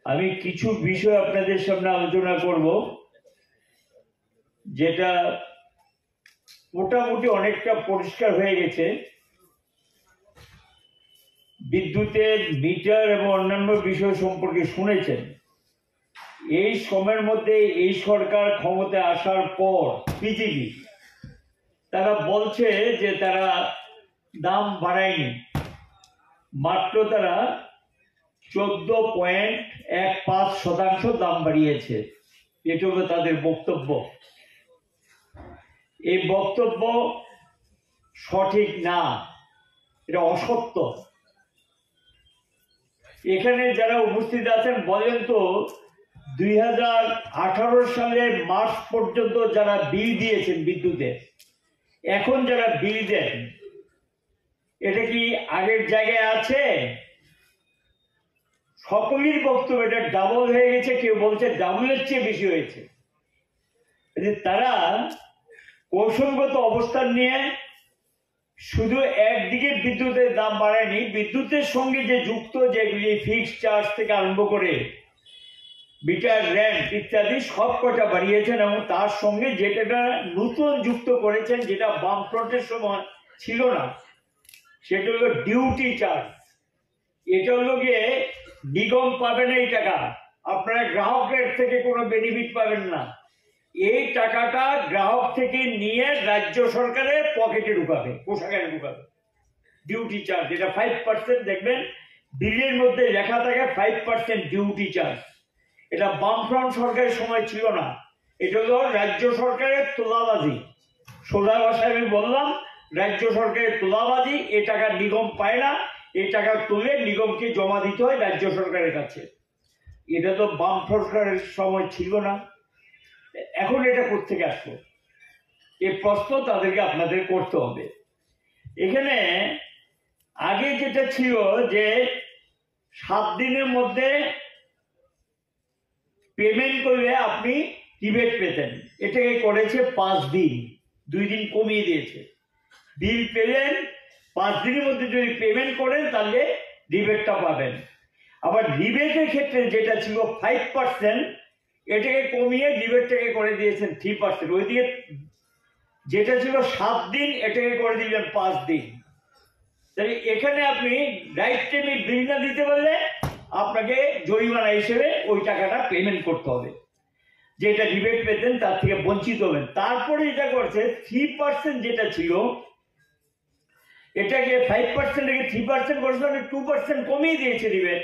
আমি কিছু বিষয় আপনাদের সামনে আলোচনা করব, যেটা মোটামুটি অনেকটা পরিষ্কার হয়ে গেছে। বিদ্যুতের মিটার এবং অন্যান্য বিষয় সম্পর্কে শুনেছেন। এই সময়ের মধ্যে এই সরকার ক্ষমতায় আসার পর বিজেপি তারা বলছে যে তারা দাম বাড়ায়নি, মাত্র তারা 14.15% দাম বাড়িয়েছে। এটা হলো তাদের বক্তব্য। এই বক্তব্য সঠিক না, এটা অসত্য। এখানে যারা উপস্থিত আছেন বলেন তো, 2018 সালের মার্চ পর্যন্ত যারা বিল দিয়েছেন বিদ্যুতে, এখন যারা বিল দেন, এটা কি আগের জায়গায় আছে? সকলের বক্তব্য এটা ডাবল হয়ে গেছে, কেউ বলছে ডাবলের চেয়ে বেশি হয়েছে। তারা কৌশলগত অবস্থান নিয়ে শুধু একদিকে বিদ্যুতের দাম বাড়ায়নি, বিদ্যুতের সঙ্গে যে যুক্ত যেগুলি ফিক্সড চার্জ থেকে আরম্ভ করে মিটার, রেন্ট ইত্যাদি সব কটা বাড়িয়েছেন, এবং তার সঙ্গে যেটা নতুন যুক্ত করেছেন, যেটা বামফ্রন্টের সময় ছিল না, সেটা হলো ডিউটি চার্জ। এটা হলো গিয়ে নিগম পাবেন এই টাকা, আপনারা গ্রাহকের থেকে কোনো বেনিফিট পাবেন না। এই টাকাটা গ্রাহক থেকে নিয়ে রাজ্য সরকারের পকেটে ঢুকাবে, কোষাগারে ঢুকাবে। ডিউটি চার্জ, এটা 5%, দেখবেন বিলের মধ্যে লেখা থাকে 5% ডিউটি চার্জ। এটা বামফ্রন্ট সরকারের সময় ছিল না, এটা হলো রাজ্য সরকারের তোলাবাজি। সোজা ভাষায় আমি বললাম, রাজ্য সরকারের তোলাবাজি। এ টাকা নিগম পায় না, এই টাকা তুলে নিগমকে জমা দিতে হয় রাজ্য সরকারের কাছে। এটা তো বাম সরকারের সময় ছিল না, এখন এটা কোত্থেকে আসলো? এই প্রশ্ন তাদেরকে আপনাদের করতে হবে। এখানে আগে যেটা ছিল যে 7 দিনের মধ্যে পেমেন্ট করলে আপনি রিবেট পেতেন, এটাকে করেছে 5 দিন, 2 দিন কমিয়ে দিয়েছে। বিল পেলেন, 5 দিনের মধ্যে যদি পেমেন্ট করেন তাহলে রিবেটটা পাবেন। আবার রিবেটের ক্ষেত্রে যেটা ছিল 5%, এটাকে কমিয়ে রিবেটটাকে করে দিয়েছেন 3%। ওইদিকে যেটা ছিল 7 দিন, এটাকে করে দিলেন 5 দিন। তাহলে এখানে আপনি রাইট টাইমে বিল না দিতে পারলে আপনাকে জরিমানা হিসেবে ওই টাকাটা পেমেন্ট করতে হবে, যেটা রিবেট পেতেন তার থেকে বঞ্চিত হবেন। তারপরে এটা করছে 3% যেটা ছিল, এটাকে 5% থেকে 3% করছে, 2% কমিয়ে দিয়েছে রিবেট।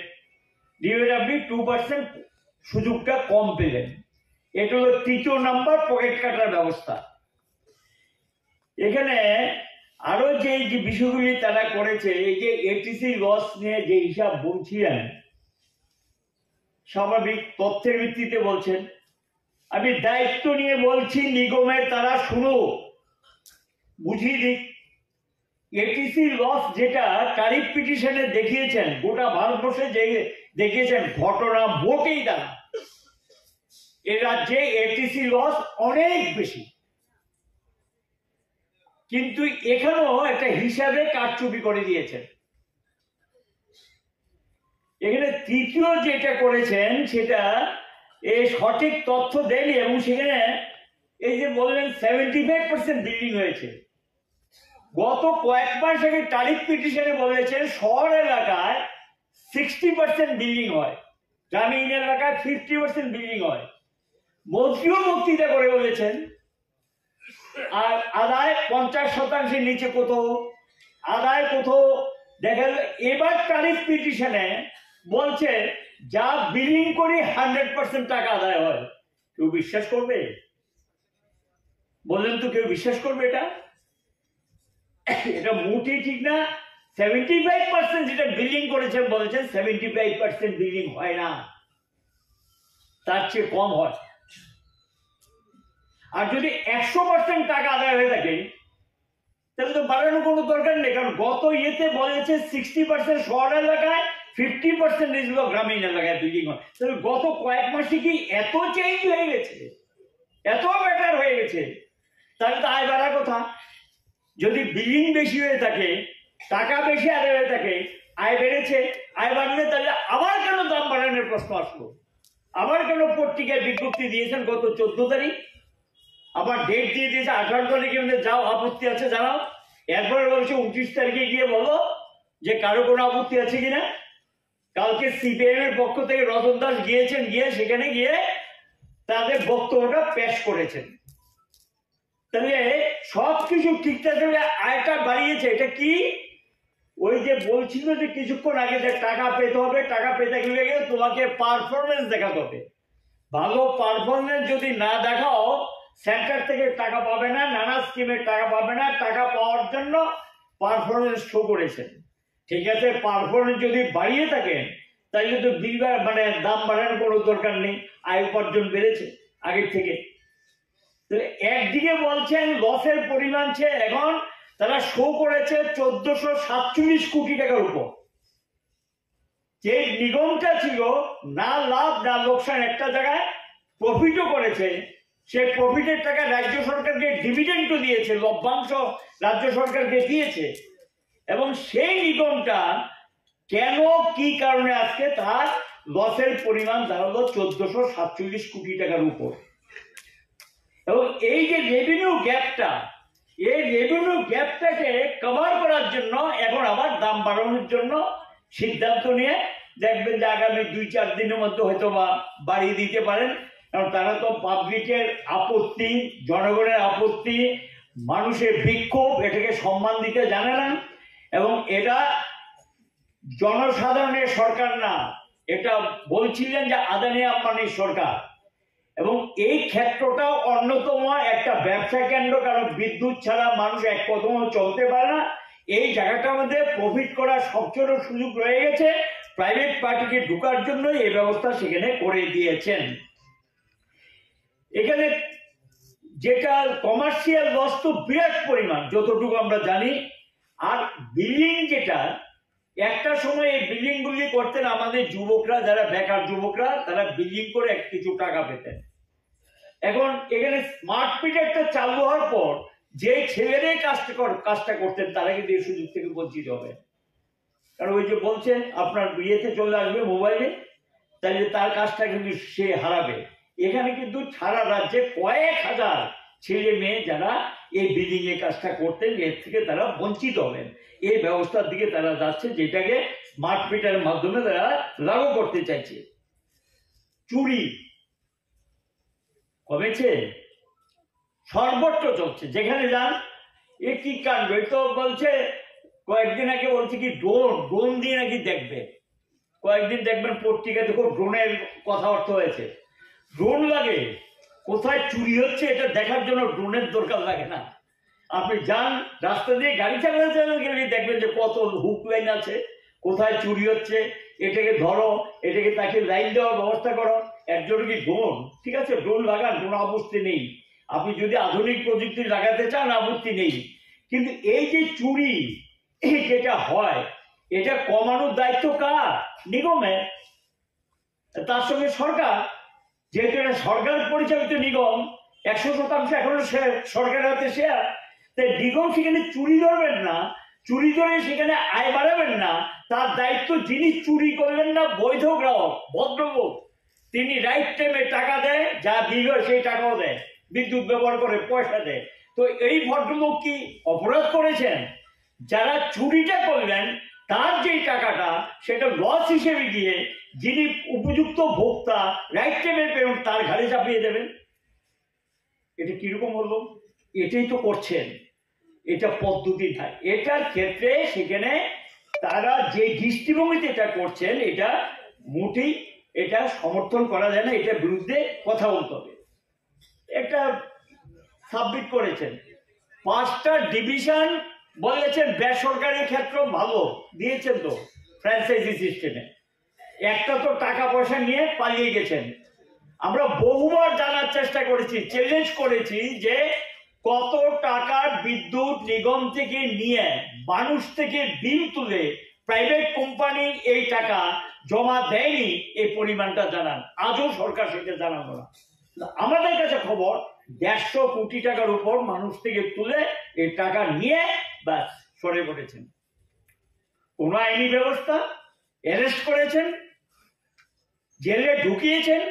আপনি 2% সুযোগটা কম পেলেন। এটা হলো 3য় নাম্বার পকেট কাটার ব্যবস্থা। এখানে আরো যে বিষয়গুলি তারা করেছে, এই যে এটিসি লস নিয়ে যে হিসাব বলছিলেন, স্বাভাবিক তথ্যের ভিত্তিতে বলছেন। আমি দায়িত্ব নিয়ে বলছি নিগমের, তারা শুনো, বুঝিয়ে দিক। এটিসি লস যেটা ট্যারিফ পিটিশনে দেখিয়েছেন, গোটা ভারতবর্ষে যে দেখিয়েছেন, ঘটনা মোটেই না। এ রাজ্যে এটিসি লস অনেক বেশি, কিন্তু এখানেও একটা হিসাবে কারচুপি করে দিয়েছেন। এখানে 3য় যেটা করেছেন সেটা এই সঠিক তথ্য দেয়নি, এবং সেখানে এই যে বললেন 75% বিল্ডিং হয়েছে। গত কয়েক মাস আগে ট্যারিফ পিটিশনে বলেছেন শহর এলাকায় 60% বিল্ডিং হয়, গ্রামীণ এলাকায় 50% বিল্ডিং হয়। মন্ত্রীও বক্তৃতা করে বলেছেন, আর আদায় 50% নিচে কোথাও, আদায় কোথাও দেখা গেল। এবার ট্যারিফ পিটিশনে বলছে যা বিলিং করি 100% টাকা আদায় হয়। কেউ বিশ্বাস করবে? বললেন তো, কেউ বিশ্বাস করবে? এটা মোটেই ঠিক না। 75% যেটা বিলিং করেছেন বলেছেন 75% বিলিং হয় না, তার চেয়ে কম হয়। আর যদি 100% টাকা আদায় হয়ে থাকে তাহলে তো বাড়ানোর কোনো দরকার নেই, কারণ গত ইয়েতে বলেছে 60% শহর এলাকায়, 50% গ্রামীণ এলাকায় বিল্ডিং হয়। তাহলে গত কয়েক মাসে কি এত চেঞ্জ হয়ে গেছে, এত বেটার হয়ে গেছে? তাহলে তো আয় বাড়ার কথা। যদি বিল্ডিং বেশি হয়ে থাকে, টাকা বেশি আদায় হয়ে থাকে, আয় বেড়েছে, আয় বাড়লে তাহলে আবার কেন দাম বাড়ানোর প্রশ্ন আসলো? আবার কেন পত্রিকায় বিজ্ঞপ্তি দিয়েছেন গত 14 তারিখ, আবার ডেট দিয়ে দিয়েছে 18 তারিখে, যাও আপত্তি আছে জানাও। এরপরে বলছে 29 তারিখে গিয়ে বলো যে কারো কোনো আপত্তি আছে কিনা। কালকে সিপিআইএম এর পক্ষ থেকে রতন দাস গিয়েছেন, গিয়ে সেখানে গিয়ে তাদের বক্তব্যটা পেশ করেছেন। তাহলে সবকিছু ঠিকঠাক আয়টা বাড়িয়েছে। এটা কি? ওই যে বলছিল যে কিছুক্ষণ আগে যে টাকা পেতে হবে, টাকা পেতে গেলে তোমাকে পারফরমেন্স দেখাতে হবে। ভালো পারফরমেন্স যদি না দেখাও সেন্টার থেকে টাকা পাবে না, নানা স্কিমের টাকা পাবে না। টাকা পাওয়ার জন্য পারফরমেন্স শো করেছেন, ঠিক আছে। পারফরমেন্স যদি বাড়িয়ে থাকেন তাহলে তো মানে দাম বাড়ানোর কোনো দরকার নেই, আয় উপার্জন বেড়েছে আগের থেকে। একদিকে বলছেন লসের পরিমাণ এখন তারা শো করেছে 1447 কোটি টাকার উপর। যে নিগমটা ছিল না লাভ না লোকসান, একটা জায়গায় প্রফিটও করেছে, সেই প্রফিটের টাকা রাজ্য সরকারকে ডিভিডেন্ডও দিয়েছে, লভ্যাংশ রাজ্য সরকারকে দিয়েছে। এবং সেই নিগমটা কেন কি কারণে আজকে তার লসের পরিমাণ দাঁড়ালো 1447 কোটি টাকার উপর। এবং এই যে রেভিনিউ গ্যাপটা, এই রেভিনিউ গ্যাপটাকে কভার করার জন্য এখন আবার দাম বাড়ানোর জন্য সিদ্ধান্ত নিয়ে দেখবেন যে আগামী 2-4 দিনের মধ্যে হয়তো বা বাড়িয়ে দিতে পারেন। কারণ তারা তো পাবলিকের আপত্তি, জনগণের আপত্তি, মানুষের বিক্ষোভ, এটাকে সম্মান দিতে জানে না। এবং এটা জনসাধারণের সরকার না, এটা বলছিলেন যে আদানি আম্বানির সরকার। এবং এই ক্ষেত্রটাও অন্যতম একটা ব্যবসা কেন্দ্র, কারণ বিদ্যুৎ ছাড়া মানুষ এক কদমও চলতে পারে না। এই জায়গাটার মধ্যে প্রফিট করার সবচেয়ে সুযোগ রয়ে গেছে, প্রাইভেট পার্টিকে ঢুকার জন্য এই ব্যবস্থা সেখানে করে দিয়েছেন। এখানে যেটা কমার্শিয়াল লস তো বিরাট পরিমাণ যতটুকু আমরা জানি। আর বিল্ডিং যেটা একটা সময় এই বিল্ডিং গুলি করতেন আমাদের যুবকরা, যারা বেকার যুবকরা, তারা বিল্ডিং করে কিছু টাকা পেতেন। এখন এখানে স্মার্ট মিটারটা চালু হওয়ার পর যে ছেলেরাই কাজটা করতেন তারা কিন্তু এই সুযোগ থেকে বঞ্চিত হবে। কারণ ওই যে বলছেন আপনার বিয়েতে চলে আসবে মোবাইলে, তাহলে তার কাজটা কিন্তু সে হারাবে। এখানে কিন্তু সারা রাজ্যে কয়েক হাজার ছেলে মেয়ে যারা এই বিল্ডিং এর কাজটা করতেন, এর থেকে তারা বঞ্চিত হবেন। এই ব্যবস্থার দিকে তারা যাচ্ছে, যেটাকে স্মার্ট মিটারের মাধ্যমে তারা লাগু করতে চাইছে। চুরি কমেছে, সর্বত্র চলছে, যেখানে যান এ কি কাণ্ড। তো বলছে কয়েকদিন আগে বলছে কি ড্রোন দিয়ে নাকি দেখবে, কয়েকদিন দেখবেন পত্রিকাতে খুব ড্রোনের কথাবার্তা হয়েছে। ড্রোন লাগে কোথায় চুরি হচ্ছে এটা দেখার জন্য ড্রোনের দরকার লাগে না। আপনি যান রাস্তা দিয়ে গাড়ি চালাতে গেলে দেখবেন যে কত হুক লাইন আছে, কোথায় চুরি হচ্ছে এটাকে ধরো, এটাকে তাকে লাইন দেওয়ার ব্যবস্থা করো। একজন কি ড্রোন, ঠিক আছে ড্রোন লাগান, কোনো আপত্তি নেই। আপনি যদি আধুনিক প্রযুক্তি লাগাতে চান আপত্তি নেই। কিন্তু এই যে চুরি যেটা হয় এটা কমানোর দায়িত্ব কার? নিগমের। তার সঙ্গে সরকার, যেহেতু এটা সরকার পরিচালিত নিগম, 100% এখনো সরকারের হাতে শেয়ার, তাই নিগম সেখানে চুরি ধরবেন না, চুরি ধরে সেখানে আয় বাড়াবেন না। তার দায়িত্ব যিনি চুরি করবেন না, বৈধ গ্রাহক ভদ্রলোক, তিনি রাইট টাইমে টাকা দেয়, যা দিল সেই টাকাও দেয়, বিদ্যুৎ ব্যবহার করে পয়সা দেয়। তো এই ভদ্রলোক কি অপরাধ করেছেন? যারা চুরিটা করলেন তার যে টাকাটা সেটা লস হিসেবে গিয়ে যিনি উপযুক্ত ভোক্তা রাইট টাইমে পেমেন্ট তার ঘাড়ে চাপিয়ে দেবেন। এটা কিরকম হলো? এটাই তো করছেন, এটা পদ্ধতি নাই। এটার ক্ষেত্রে সেখানে তারা যে দৃষ্টিভঙ্গিতে এটা করছেন এটা মোটেই এটা সমর্থন করা যায় না, এটার বিরুদ্ধে কথা বলতে হবে। একটা সাবমিট করেছেন 5টা ডিভিশন, বলেছেন বেসরকারি ক্ষেত্র ভালো দিয়েছেন তো ফ্র্যাঞ্চাইজি সিস্টেমে, একটা তো টাকা পয়সা নিয়ে পালিয়ে গেছেন। আমরা বহুবার জানার চেষ্টা করেছি, চ্যালেঞ্জ করেছি যে কত টাকা বিদ্যুৎ নিগম থেকে নিয়ে মানুষ থেকে বিল তুলে প্রাইভেট কোম্পানি এই টাকা জমা দেয়নি, এই পরিমাণটা জানান। আজও সরকার সেটা জানানো না। আমাদের কাছে খবর 150 কোটি টাকার উপর মানুষ থেকে তুলে এই টাকা নিয়ে ব্যাস সরে পড়েছেন। কোন আইনি ব্যবস্থা অ্যারেস্ট করেছেন, জেলে ঢুকিয়েছেন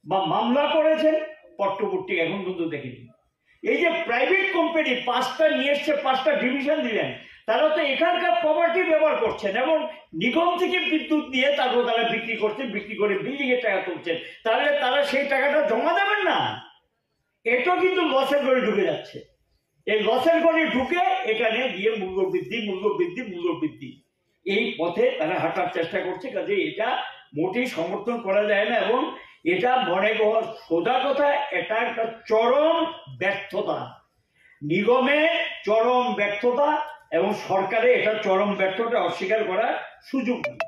বা মামলা করেছেন, পট্টপট্টি এখন পর্যন্ত দেখিনি। এই যে প্রাইভেট কোম্পানি 5টা নিয়ে এসছে, 5টা ডিভিশন দিলেন, তারা তো এখানকার প্রপার্টি ব্যবহার করছেন এবং নিগম থেকে বিদ্যুৎ নিয়ে তারপর তারা বিক্রি করছেন, বিক্রি করে বিল্ডিং এর টাকা তুলছেন। তাহলে তারা সেই টাকাটা জমা দেবেন না? এটা কিন্তু লসের ঘরে ঢুকে যাচ্ছে। এই লসের ঘরে ঢুকে এখানে গিয়ে মূল্যবৃদ্ধি মূল্যবৃদ্ধি মূল্যবৃদ্ধি এই পথে তারা হাঁটার চেষ্টা করছে। কাজে এটা মোটেই সমর্থন করা যায় না এবং এটা মনে কর সোজা কথা, এটা একটা চরম ব্যর্থতা, নিগমের চরম ব্যর্থতা এবং সরকারের এটা চরম ব্যর্থতা অস্বীকার করার সুযোগ নেই।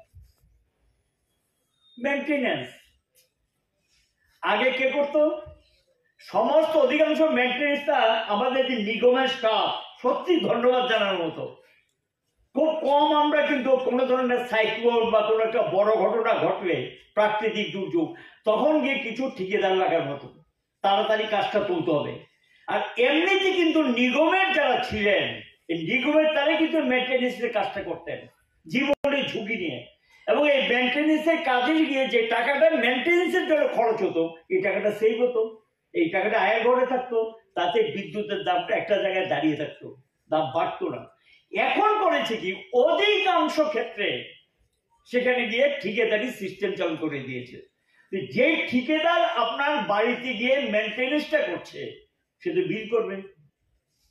মেনটেন্যান্স আগে কে করতো? সমস্ত অধিকাংশ মেনটেন্যান্সটা আমাদের যে নিগমের স্টাফ, সত্যি ধন্যবাদ জানানোর মতো। খুব কম আমরা কিন্তু কোনো ধরনের সাইক্লোন বা কোনো একটা বড় ঘটনা ঘটলে, প্রাকৃতিক দুর্যোগ, তখন গিয়ে কিছু ঠিকাদার লাগার মতো তাড়াতাড়ি কাজটা তুলতে হবে। আর এমনিতে কিন্তু নিগমের যারা ছিলেন, এই নিগমের তারাই কিন্তু মেনটেন্যান্সের কাজটা করতেন জীবনের ঝুঁকি নিয়ে। এবং এই মেনটেন্যান্সের কাজে গিয়ে যে টাকাটা মেনটেন্যান্সের জন্য খরচ হতো, এই টাকাটা সেভ হতো, এই টাকাটা আয়ের ঘরে থাকতো, তাতে বিদ্যুতের দামটা একটা জায়গায় দাঁড়িয়ে থাকতো, দাম বাড়তো না। এখন করেছে কি, অধিকাংশ ক্ষেত্রে সেখানে গিয়ে ঠিকাদারি সিস্টেম চালু করে দিয়েছে। যে ঠিকাদার আপনার বাড়িতে গিয়ে মেনটেন্যান্সটা করছে, সে তো বিল করবে,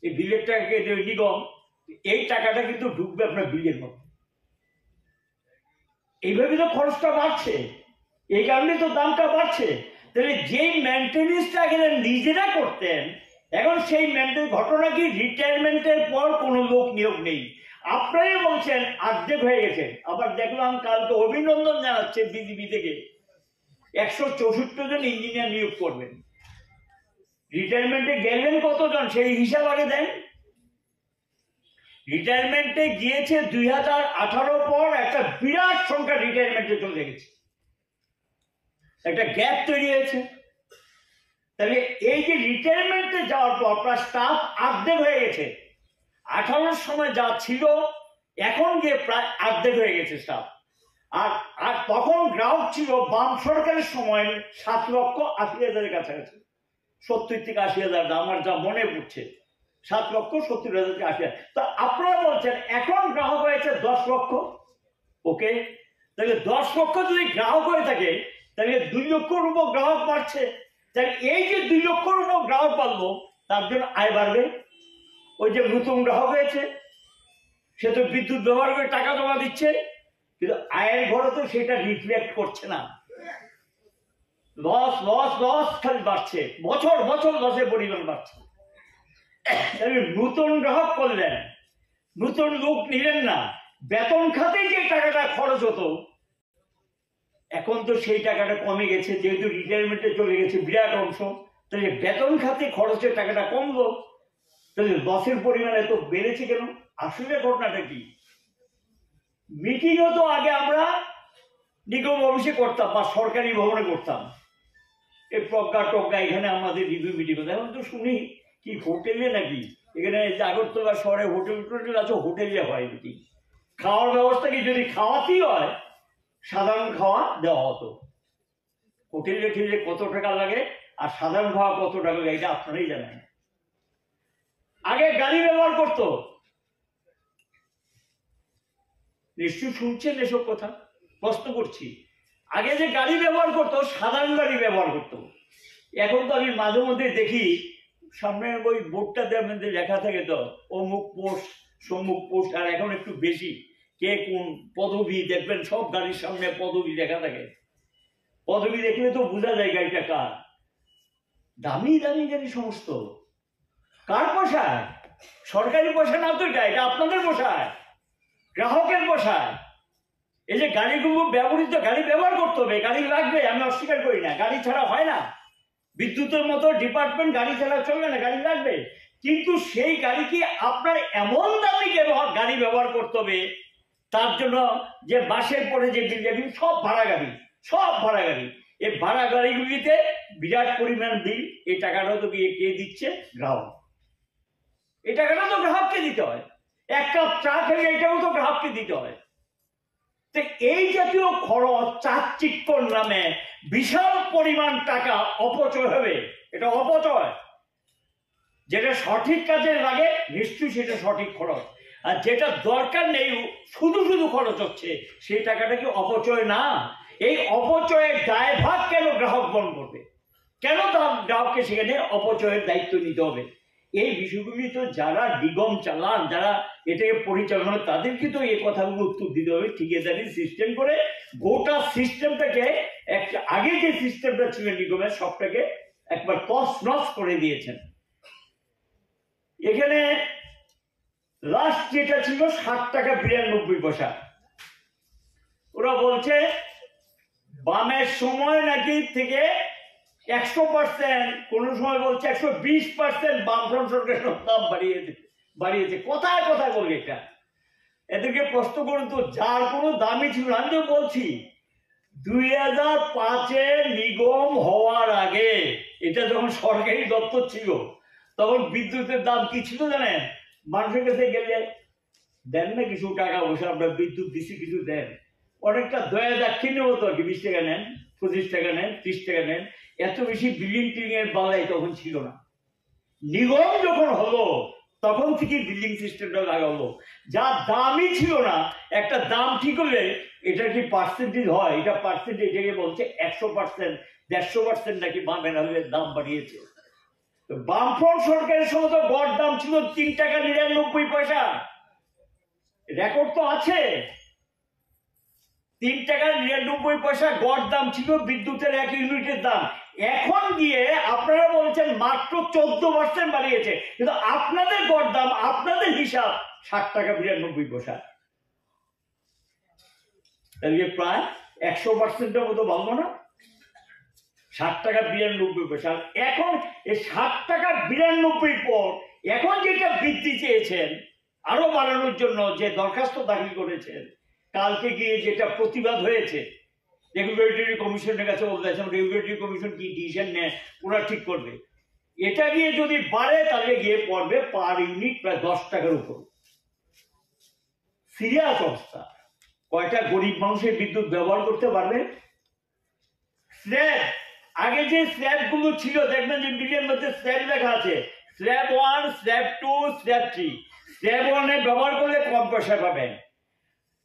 এই বিলের টাকাকে দেবে নিগম, এই টাকাটা কিন্তু ঢুকবে আপনার বিলের মধ্যে। এইভাবে তো খরচটা বাড়ছে, এই কারণে তো দামটা বাড়ছে। তাহলে যেই মেনটেন্যান্সটা আগে নিজেরা করতেন, এখন সেই মেনটেন্যান্স ঘটনা কি, রিটায়ারমেন্টের পর কোনো লোক নিয়োগ নেই। আপনারাই বলছেন অর্ধেক হয়ে গেছে। আবার দেখলাম কালকে অভিনন্দন জানাচ্ছে বিজিবি থেকে 164 জন ইঞ্জিনিয়ার নিয়োগ করবেন। রিটায়ারমেন্টে গেলেন কতজন সেই হিসাব আগে দেন। রিটায়ারমেন্টে গিয়েছে 2018 পর একটা বিরাট সংখ্যা রিটায়ারমেন্টে চলে গেছে, একটা গ্যাপ তৈরি হয়েছে। তাহলে এই যে রিটায়ারমেন্টে যাওয়ার পর প্রায় স্টাফ অর্ধেক হয়ে গেছে। 18 সময় যা ছিল এখন গিয়ে প্রায় অর্ধেক হয়ে গেছে স্টাফ। আর তখন গ্রাহক ছিল বাম সরকারের সময় 7,80,000-এর কাছাকাছি, 70 থেকে 80,000, আমার যা মনে পড়ছে 7,70,000 থেকে 80,000। তো আপনারা বলছেন এখন গ্রাহক হয়েছে 10 লক্ষ। ওকে, তাহলে 10 লক্ষ যদি গ্রাহক হয়ে থাকে, তাহলে 2 লক্ষর উপর গ্রাহক বাড়ছে। তাহলে এই যে 2 লক্ষর উপর গ্রাহক বাড়লো, তার জন্য আয় বাড়বে। ওই যে নতুন গ্রাহক হয়েছে, সে তো বিদ্যুৎ ব্যবহার করে টাকা জমা দিচ্ছে, কিন্তু আয়ের ঘরে তো সেটা রিফ্লেক্ট করছে না। লস লস লস খালি বাড়ছে, বছর বছর লসের পরিমাণ বাড়ছে। নতুন গ্রাহক করলেন, নতুন লোক নিলেন না, বেতন খাতে যে টাকাটা খরচ হতো এখন তো সেই টাকাটা কমে গেছে, যেহেতু রিটায়ারমেন্টে চলে গেছে বিরাট অংশ। তাহলে বেতন খাতে খরচের টাকাটা কমলো, তাহলে লসের পরিমাণ এত বেড়েছে কেন? আসলে ঘটনাটা কি? মিটিংও তো আগে আমরা নিগম অফিসে করতাম বা সরকারি ভবনে করতাম, এই প্রজ্ঞা টজ্ঞা এখানে আমাদের রিভিউ মিটিং হতো। এখন তো শুনি কি হোটেলে নাকি, এখানে আগরতলা শহরে হোটেল টোটেল আছে, হোটেলে হয় মিটিং। খাওয়ার ব্যবস্থা কি, যদি খাওয়াতেই হয় সাধারণ খাওয়া দেওয়া হতো। হোটেলে ঠেলে কত টাকা লাগে আর সাধারণ খাওয়া কত টাকা লাগে এটা আপনারাই জানেন। আগে গাড়ি ব্যবহার করতো, নিশ্চয়ই শুনছেন এসব কথা, প্রশ্ন করছি। আগে যে গাড়ি ব্যবহার করতো সাধারণ গাড়ি ব্যবহার করতো। এখন তো আমি মাঝে মধ্যে দেখি সামনে ওই বোর্ডটা লেখা থাকে তো অমুক পোস্ট সম্মুখ পোস্ট, আর এখন একটু বেশি কে কোন পদবি দেখবেন, সব গাড়ির সামনে পদবি লেখা থাকে। পদবি দেখলে তো বোঝা যায় গাড়িটা কার। দামি দামি গাড়ি সমস্ত, কার পোষায়? সরকারি পয়সা না তো, এটা আপনাদের পোষায়, গ্রাহকের পোষায়। এই যে গাড়িগুলো ব্যবহৃত গাড়ি ব্যবহার করতে হবে, গাড়ি লাগবে, আমি অস্বীকার করি না, গাড়ি ছাড়া হয় না। বিদ্যুতের মতো ডিপার্টমেন্ট গাড়ি ছাড়া চলবে না, গাড়ি লাগবে। কিন্তু সেই গাড়ি কি আপনার এমন দামি গাড়ি ব্যবহার করতে হবে, তার জন্য যে বাসের পরে যে বিল যাবি সব ভাড়া গাড়ি, সব ভাড়া গাড়ি। এই ভাড়া গাড়িগুলিতে বিরাট পরিমাণ বিল। এই টাকাটা তো কে দিচ্ছে? গ্রাহক। এই টাকাটা তো গ্রাহককে দিতে হয়। এক কাপ চা খেলে এটাও তো গ্রাহককে দিতে হয়। তো এই জাতীয় খরচ চাকচিক্যর নামে বিশাল পরিমাণ টাকা অপচয় হবে। এটা অপচয়। যেটা সঠিক কাজে লাগে নিশ্চয়ই সেটা সঠিক খরচ, আর যেটা দরকার নেই শুধু শুধু খরচ হচ্ছে সেই টাকাটা কি অপচয় না? এই অপচয়ের দায়ভার কেন গ্রাহক বহন করবে? কেন গ্রাহককে সেখানে অপচয়ের দায়িত্ব নিতে হবে? এই বিষয়গুলি তো যারা নিগম চালান, যারা এটাকে পরিচালনা, তাদেরকে তো এই কথাগুলো উত্তর দিতে হবে। ঠিকাদারি সিস্টেম করে গোটা সিস্টেমটাকে একটা, আগে যে সিস্টেমটা ছিল নিগমের, সবটাকে একবার তছনছ করে দিয়েছেন। এখানে লাস্ট যেটা ছিল 60 টাকা 92 পয়সা। ওরা বলছে বামের সময় নাকি থেকে 100%, কোন সময় বলছে 120% বামফ্রন্ট সরকারের দাম বাড়িয়েছে। কোথায় কোথায় বলবে এটা? এদেরকে প্রশ্ন করুন তো, যার কোনো দামই ছিল না। আমি তো বলছি 2005-এ নিগম হওয়ার আগে, এটা যখন সরকারি দপ্তর ছিল, তখন বিদ্যুতের দাম কি ছিল জানেন? মানুষের কাছে গেলে দেন না কিছু টাকা পয়সা, আমরা বিদ্যুৎ দিচ্ছি কিছু দেন, অনেকটা দয়া দাক্ষিণ্যের মতো আর কি। 20 টাকা নেন, 25 টাকা নেন, 30 টাকা নেন। এত বেশি বিল্ডিং টিল্ডিং এর বালাই তখন ছিল না। নিগম যখন হলো তখন থেকে বিল্ডিং সিস্টেমটা লাগালো। যা দামই ছিল না, একটা দাম ঠিক হলে এটা কি পার্সেন্টেজ হয়? এটা পার্সেন্টেজ, এটাকে বলছে 100%, 150% নাকি বামের দাম বাড়িয়েছে। বামফ্রন্ট সরকারের সময় তো গড় দাম ছিল 3 টাকা 99 পয়সা। রেকর্ড তো আছে। 3 টাকা 99 পয়সা গড় দাম ছিল বিদ্যুতের 1 ইউনিটের দাম। এখন গিয়ে আপনারা বলছেন মাত্র 14% বাড়িয়েছে, কিন্তু আপনাদের গড় দাম, আপনাদের হিসাব 60 টাকা 92 পয়সা। তাহলে প্রায় 100%-এর মতো বাড়লো না? 60 টাকা 92 পয়সা। এখন এই 60 টাকা 92 পর এখন যেটা বৃদ্ধি চেয়েছেন আরো বাড়ানোর জন্য, যে দরখাস্ত দাখিল করেছেন, কালকে গিয়ে যেটা প্রতিবাদ হয়েছে রেগুলেটরি কমিশনের কাছে বলতেছেন, রেগুলেটরি কমিশন কি ডিসিশন নেয় ওরা ঠিক করবে। এটা গিয়ে যদি বাড়ে তাহলে গিয়ে পড়বে পার ইউনিট প্রায় 10 টাকার উপর। সিরিয়াস অবস্থা। কয়টা গরিব মানুষের বিদ্যুৎ ব্যবহার করতে পারবে? স্ল্যাব, আগে যে স্ল্যাব গুলো ছিল দেখবেন যে বিলের মধ্যে স্ল্যাব লেখা আছে, স্ল্যাব 1, স্ল্যাব 2, স্ল্যাব 3। স্ল্যাব 1-এ ব্যবহার করলে কম পয়সা পাবেন,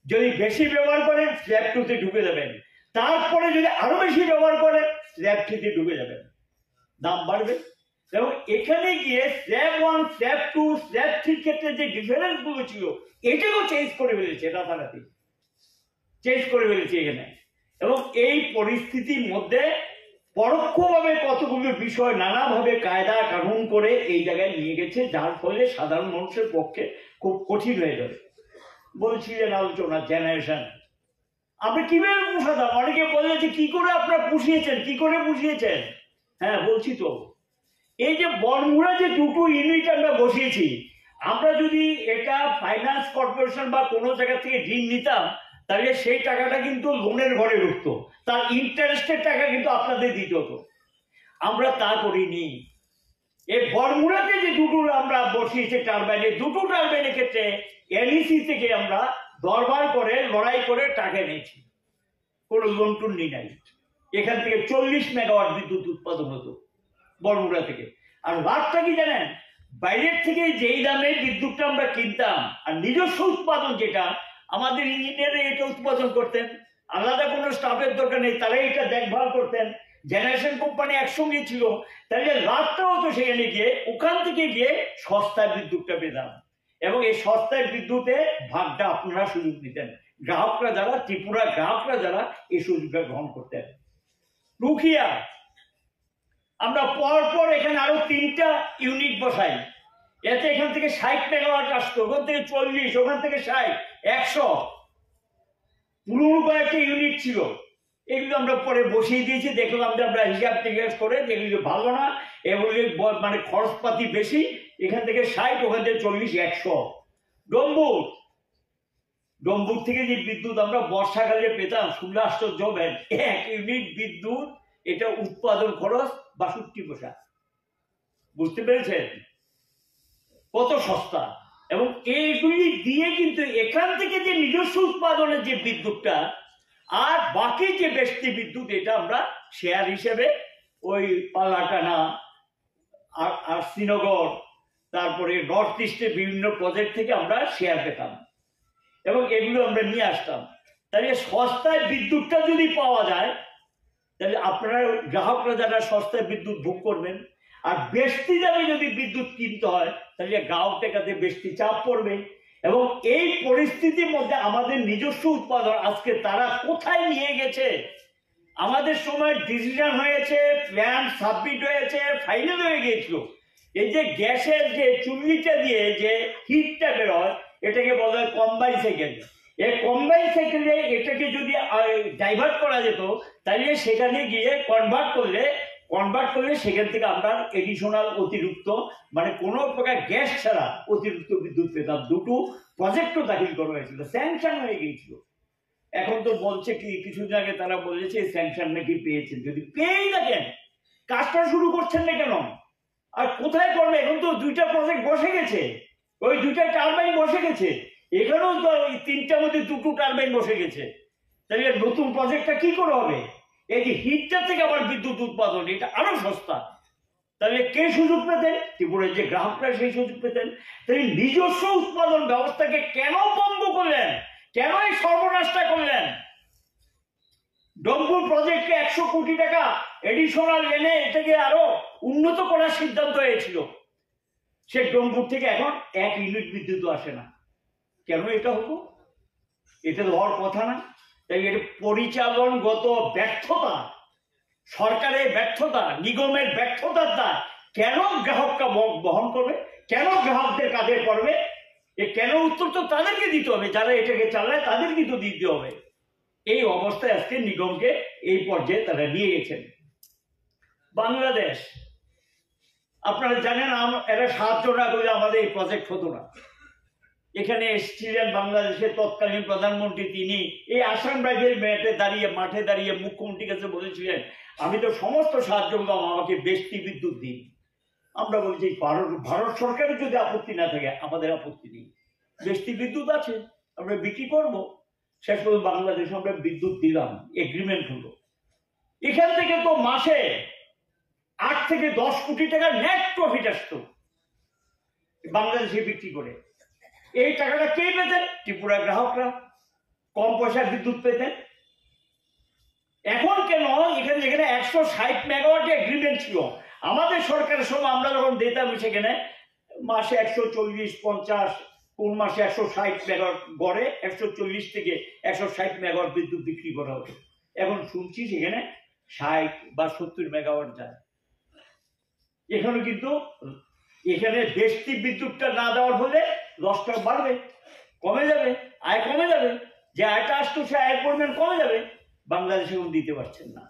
যদি বেশি ব্যবহার করেন স্ল্যাব 2-তে ঢুকে যাবেন, তারপরে যদি আরো বেশি ব্যবহার করেন স্ল্যাব 3-তে ঢুকে যাবেন, দাম বাড়বে। এবং এখানে গিয়ে স্ল্যাব 1, স্ল্যাব 2, স্ল্যাব 3 ক্ষেত্রে যে ডিফারেন্স গুলো ছিল এটাকেও চেঞ্জ করে ফেলেছে, রাতারাতি চেঞ্জ করে ফেলেছে এখানে। এবং এই পরিস্থিতির মধ্যে পরোক্ষভাবে কতগুলো বিষয় নানাভাবে কায়দা কানুন করে এই জায়গায় নিয়ে গেছে, যার ফলে সাধারণ মানুষের পক্ষে খুব কঠিন হয়ে যাবে। বলছিলেন আলোচনা জেনারেশন, আপনি কিভাবে পোষাতাম? অনেকে বললে যে কি করে আপনারা পুষিয়েছেন, কি করে পুষিয়েছেন? হ্যাঁ বলছি তো, এই যে বনমুড়া যে 2টো ইউনিট আমরা বসিয়েছি, আমরা যদি এটা ফাইন্যান্স কর্পোরেশন বা কোনো জায়গা থেকে ঋণ নিতাম তাহলে সেই টাকাটা কিন্তু লোনের ঘরে ঢুকতো, তার ইন্টারেস্টের টাকা কিন্তু আপনাদের দিতে হতো। আমরা তা করিনি। এই বনমুড়াতে যে 2টো আমরা বসিয়েছি টারবাইনে, 2টো টারবাইনের ক্ষেত্রে এলইসি থেকে আমরা দরবার করে লড়াই করে টাকা নিয়েছি, কোনো লোন টুন নি নাই। এখান থেকে 40 মেগাওয়াট বিদ্যুৎ উৎপাদন হতো বনমুড়া থেকে। আর লাভটা কি জানেন? বাইরের থেকে যেই দামে বিদ্যুৎটা আমরা কিনতাম, আর নিজস্ব উৎপাদন যেটা, আমাদের ইঞ্জিনিয়ারে এটা উৎপাদন করতেন, আলাদা কোনো স্টাফের দরকার নেই, তারাই এটা দেখভাল করতেন, জেনারেশন কোম্পানি একসঙ্গে ছিল, তাহলে লাভটাও তো সেখানে গিয়ে ওখান থেকে গিয়ে সস্তায় বিদ্যুৎটা পেতাম। এবং এই সস্তায় বিদ্যুতে ভাগটা আপনারা সুযোগ নিতেন, গ্রাহকরা যারা, ত্রিপুরা গ্রাহকরা যারা এই সুযোগটা গ্রহণ করতেন। রুখিয়া আমরা পরপর এখানে আরো 3টা ইউনিট বসাই, এতে এখান থেকে 60 মেগাওয়াট আসতো, ওখান থেকে 40, ওখান থেকে 60, 100 পুরনো কয়েকটা ইউনিট ছিল, এগুলো আমরা পরে বসিয়ে দিয়েছি। দেখলাম যে আমরা হিসাব টিকাস করে এগুলো ভালো না, এগুলি মানে খরচপাতি বেশি, এখান থেকে 60, ওখান থেকে 40, 100। ডম্বুর থেকে যে বিদ্যুৎ আমরা বর্ষাকালে পেতাম, শুনলে আশ্চর্য হবেন, 1 ইউনিট বিদ্যুৎ এটা উৎপাদন খরচ 62 পয়সা। বুঝতে পেরেছেন কত সস্তা? এবং এইগুলি দিয়ে কিন্তু এখান থেকে যে নিজস্ব উৎপাদনের যে বিদ্যুৎটা আর বাকি যে ব্যষ্টি বিদ্যুৎ, এটা আমরা শেয়ার হিসেবে ওই পালাটানা আর শ্রীনগর, তারপরে নর্থ ইস্টের বিভিন্ন প্রজেক্ট থেকে আমরা শেয়ার পেতাম এবং এগুলো আমরা নিয়ে আসতাম। তাহলে সস্তায় বিদ্যুৎটা যদি পাওয়া যায়, তাহলে আপনারা গ্রাহকরা যারা সস্তায় বিদ্যুৎ ভোগ করবেন। আর বেশি দামে যদি বিদ্যুৎ কিনতে হয়, তাহলে গ্রাহকদের কাছে বেশি চাপ পড়বে। এবং এই পরিস্থিতির মধ্যে আমাদের নিজস্ব উৎপাদন আজকে তারা কোথায় নিয়ে গেছে? আমাদের সময় ডিসিশন হয়েছে, প্ল্যান সাবমিট হয়েছে, ফাইনাল হয়ে গিয়েছিল। এই যে গ্যাসের যে চুল্লিটা দিয়ে যে হিটটা বেরোয়, এটাকে বলা হয় কম্বাইন সাইকেল। এই কম্বাইন সাইকেলে এটাকে যদি ডাইভার্ট করা যেত, তাহলে সেখানে গিয়ে কনভার্ট করলে সেখান থেকে আমরা এডিশনাল অতিরিক্ত, মানে কোনো প্রকার গ্যাস ছাড়া অতিরিক্ত বিদ্যুৎ পেতাম। দুটো প্রজেক্টও দাখিল করা হয়েছিল, স্যাংশন হয়ে গিয়েছিল। এখন তো বলছে কি, কিছুদিন আগে তারা বলেছে স্যাংশন নাকি পেয়েছেন। যদি পেয়েই থাকেন, কাজটা শুরু করছেন না কেন? আর কোথায় করবে? এখন তো 2টা প্রজেক্ট বসে গেছে, ওই 2টা টারবাইন বসে গেছে। এখানেও তো 3টার মধ্যে 2টো টারবাইন বসে গেছে। তাহলে নতুন প্রজেক্টটা কি করে হবে? এই যে হিটটা থেকে আবার বিদ্যুৎ উৎপাদন, এটা আরো সস্তা। তাহলে কে সুযোগ পেতেন? ত্রিপুরার যে গ্রাহকরা সেই সুযোগ পেতেন। তাই নিজস্ব উৎপাদন ব্যবস্থাকে কেন বন্ধ করলেন? কেন এই সর্বনাশটা করলেন? ডম্বুর প্রজেক্টে 100 কোটি টাকা এডিশনাল এনে এটাকে আরো উন্নত করার সিদ্ধান্ত হয়েছিল। সে ডম্বুর থেকে এখন 1 ইউনিট বিদ্যুৎ আসে না। কেন এটা হতো? এটা তো হওয়ার কথা না। তাই এটা পরিচালনগত ব্যর্থতা, সরকারের ব্যর্থতা, নিগমের ব্যর্থতার দায় কেন গ্রাহকরা বহন করবে? কেন গ্রাহকদের কাঁধে পড়বে? কেন? উত্তর তো তাদেরকে দিতে হবে, যারা এটাকে চালায় তাদেরকে তো দিতে হবে। এই অবস্থায় আজকে নিগমকে এই পর্যায়ে তারা নিয়ে গেছেন। বাংলাদেশ, আপনারা জানেন, এরা সাহায্য না করলে আমাদের এই প্রজেক্ট হতো না। এখানে এসেছিলেন বাংলাদেশের তৎকালীন প্রধানমন্ত্রী, তিনি এই আসাম রাজ্যের মাঠে দাঁড়িয়ে মুখ্যমন্ত্রীর কাছে বলেছিলেন, আমি তো সমস্ত সাহায্য করলাম, আমাকে বেশি বিদ্যুৎ দিন। আমরা বলছি ভারত সরকারের যদি আপত্তি না থাকে, আমাদের আপত্তি নেই, বেশি বিদ্যুৎ আছে, আমরা বিক্রি করব। শেষ পর্যন্ত বাংলাদেশে আমরা বিদ্যুৎ দিলাম, এগ্রিমেন্ট হলো। এখান থেকে তো মাসে 8 থেকে 10 কোটি টাকা নেট প্রফিট আসতো বাংলাদেশে বিক্রি করে। এই টাকাটা কে পেতেন? ত্রিপুরা গ্রাহকরা কম পয়সার বিদ্যুৎ পেতেন। এখন কেন এখানে যেখানে 160 মেগাওয়াট এগ্রিমেন্ট ছিল আমাদের সরকারের সময়, আমরা যখন দিতাম সেখানে মাসে 140-50, কোন মাসে 160 মেগাওয়াট, গড়ে 140 থেকে 160 মেগাওয়াট বিদ্যুৎ বিক্রি করা হতো। এখন শুনছি সেখানে 60 বা 70 মেগাওয়াট যায়। এখানে কিন্তু এখানে বেশি বিদ্যুৎটা না দেওয়ার ফলে লসটা বাড়বে, কমে যাবে, আয় কমে যাবে। যে আয়টা আসতো সে আয়ের পরিমাণ কমে যাবে। বাংলাদেশে এখন দিতে পারছেন না।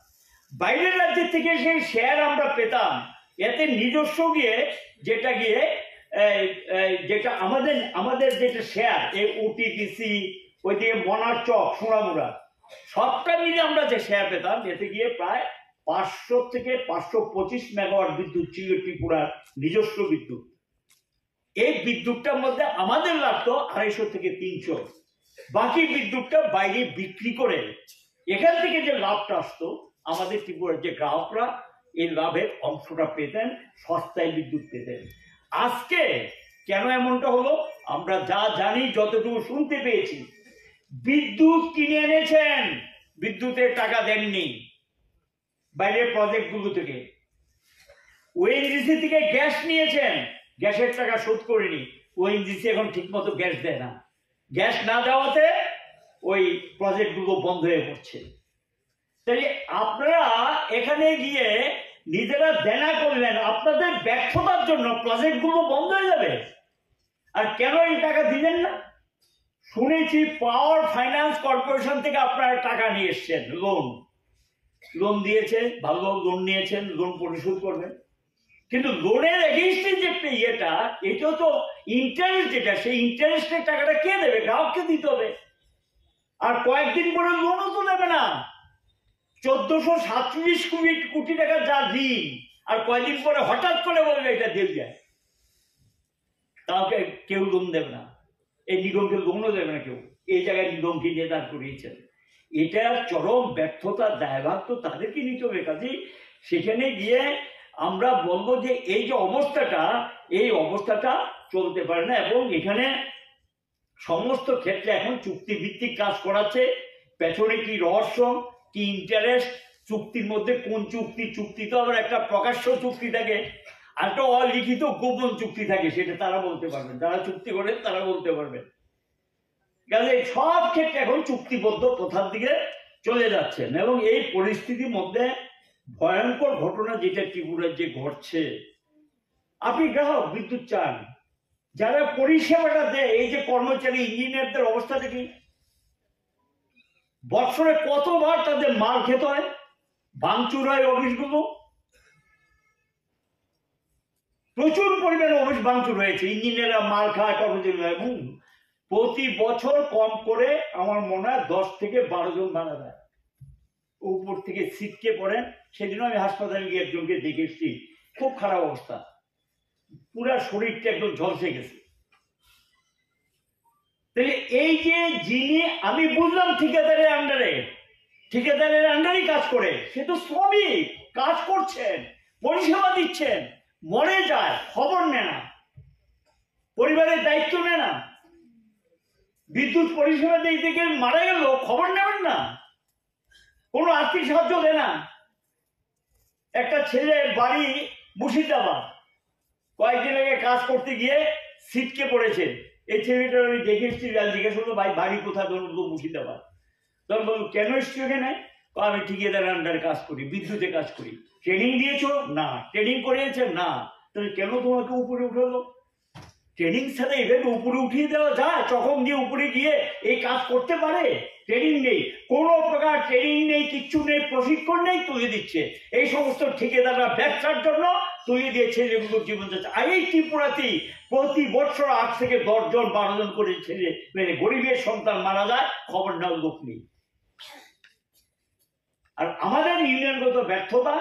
বাইরের রাজ্যের থেকে সেই শেয়ার আমরা পেতাম, এতে নিজস্ব গিয়ে যেটা আমাদের যেটা শেয়ার, এই ওটিপিসি, ওইদিকে মনারচক, সোনামুড়া, সবটা মিলে আমরা যে শেয়ার পেতাম, এতে গিয়ে প্রায় 500 থেকে 525 মেগাওয়াট বিদ্যুৎ ছিল ত্রিপুরার নিজস্ব বিদ্যুৎ। এই বিদ্যুৎটার মধ্যে আমাদের লাগতো 250 থেকে 300। বাকি বিদ্যুৎটা বাইরে বিক্রি করে এখান থেকে যে লাভটা আসতো, আমাদের ত্রিপুরার যে গ্রাহকরা এই লাভের অংশটা পেতেন, সস্তায় বিদ্যুৎ পেতেন। আজকে কেন এমনটা হলো? আমরা যা জানি, যতটুকু শুনতে পেয়েছি, বিদ্যুৎ কিনে এনেছেন, বিদ্যুতের টাকা দেননি বাইরের প্রজেক্টগুলো থেকে। ওএনজিসি থেকে গ্যাস নিয়েছেন, গ্যাসের টাকা শোধ করেনি। ওএনজিসি এখন ঠিক মতো গ্যাস দেয় না। গ্যাস না দেওয়াতে ওই প্রজেক্টগুলো বন্ধ হয়ে পড়ছে। তাই আপনারা এখানে গিয়ে নিজেরা দেনা করলেন, আপনাদের ব্যর্থতার জন্য প্রজেক্টগুলো বন্ধ হয়ে যাবে। আর কেন এই টাকা দিলেন না? শুনেছি পাওয়ার ফাইন্যান্স কর্পোরেশন থেকে আপনারা টাকা নিয়ে এসছেন, লোন দিয়েছে, ভালো লোন নিয়েছেন, লোন পরিশোধ করবেন। কিন্তু লোনের এগেইনস্টে যে ইয়েটা, এটাও তো ইন্টারেস্ট, যেটা সেই ইন্টারেস্টের টাকাটা কে দেবে? গ্রাহককে দিতে হবে। আর কয়েকদিন পরে লোনও তো দেবে না। 1437 কোটি টাকা যা ঋণ, আর কয়েকদিন পরে হঠাৎ করে বলবে এটা দিয়ে যায়। তাকে কেউ লোন দেবে না, এই নিগমকে লোনও দেবে না কেউ, এই জায়গায় নিগমকে নিয়ে দাঁড় করিয়েছেন। এটা চরম ব্যর্থতার দায়ভার তো তাদেরকে নিতে হবে। কাজে সেখানে গিয়ে আমরা বলবো যে এই যে অবস্থাটা, এই অবস্থাটা চলতে পারে না। এবং এখানে সমস্ত ক্ষেত্রে এখন চুক্তিভিত্তিক কাজ করাচ্ছে। পেছনে কি রহস্য, কি ইন্টারেস্ট, চুক্তির মধ্যে কোন চুক্তি, চুক্তি তো আবার একটা প্রকাশ্য চুক্তি থাকে আর একটা অলিখিত গোপন চুক্তি থাকে, সেটা তারা বলতে পারবেন, যারা চুক্তি করেন তারা বলতে পারবেন। কাজে সব ক্ষেত্রে এখন চুক্তিবদ্ধ প্রথার দিকে চলে যাচ্ছেন। এবং এই পরিস্থিতির মধ্যে ভয়ঙ্কর ঘটনা যেটা ত্রিপুরার যে ঘটছে, আপনি গ্রাহক বিদ্যুৎ চান, যারা পরিষেবাটা দেয়, এই যে কর্মচারী ইঞ্জিনিয়ারদের অবস্থাটা কি, বছরে কতবার তাদের মাল খেতে হয়, ভাঙচুর হয় অফিসগুলো, প্রচুর পরিমাণে অফিস ভাঙচুর হয়েছে, ইঞ্জিনিয়াররা মাল খায়, কর্মচারী, এবং প্রতি বছর কম করে আমার মনে হয় 10 থেকে 12 জন মারা যায়, উপর থেকে ছিটকে পড়েন। সেদিন আমি হাসপাতালে গিয়ে একজনকে দেখে এসেছি, খুব খারাপ অবস্থা, পুরা শরীরটা একদম ঝলসে গেছে। তাহলে এই যে যিনি, আমি বুঝলাম ঠিকাদারের আন্ডারে কাজ করে, সে তো শ্রমিক, কাজ করছেন, পরিষেবা দিচ্ছেন, মরে যায় খবর নেয় না, পরিবারের দায়িত্ব নেয় না, বিদ্যুৎ পরিষেবা দিক থেকে মারা গেল খবর নেবেন না, কোনো আর্থিক সাহায্য দেয় না। একটা ছেলে বাড়ি মুর্শিদাবাদ, কয়েকদিন আগে কাজ করতে গিয়ে ছিটকে পড়েছে, এই ছেলেটার আমি দেখে এসেছি, জিজ্ঞেস করলো ভাই বাড়ি কোথায়, ধরুন মুর্শিদাবাদ। তখন বলবো কেন এসছি ওখানে, আমি ঠিকাদারের আন্ডারে কাজ করি, বিদ্যুতে কাজ করি। ট্রেনিং দিয়েছো? না। ট্রেনিং করিয়েছে? না। তাহলে কেন তোমাকে উপরে উঠালো? ট্রেনিং ছাড়া এভাবে উপরে উঠিয়ে দেওয়া যায়? চকম দিয়ে উপরে গিয়ে এই কাজ করতে পারে? ট্রেনিং নেই, কোনো প্রকার ট্রেনিং নেই, কিচ্ছু নেই, প্রশিক্ষণ নেই, তুলে দিচ্ছে। এই সমস্ত ঠিকাদাররা ব্যবসার জন্য তুলে দিয়েছে যেগুলো জীবন যাচ্ছে। আর এই ত্রিপুরাতেই প্রতি বছর 8 থেকে 10 জন 12 জন করে ছেলে মানে গরিবের সন্তান মারা যায়, খবর নেওয়ার লোক নেই। আর আমাদের ইউনিয়নগত ব্যর্থতা,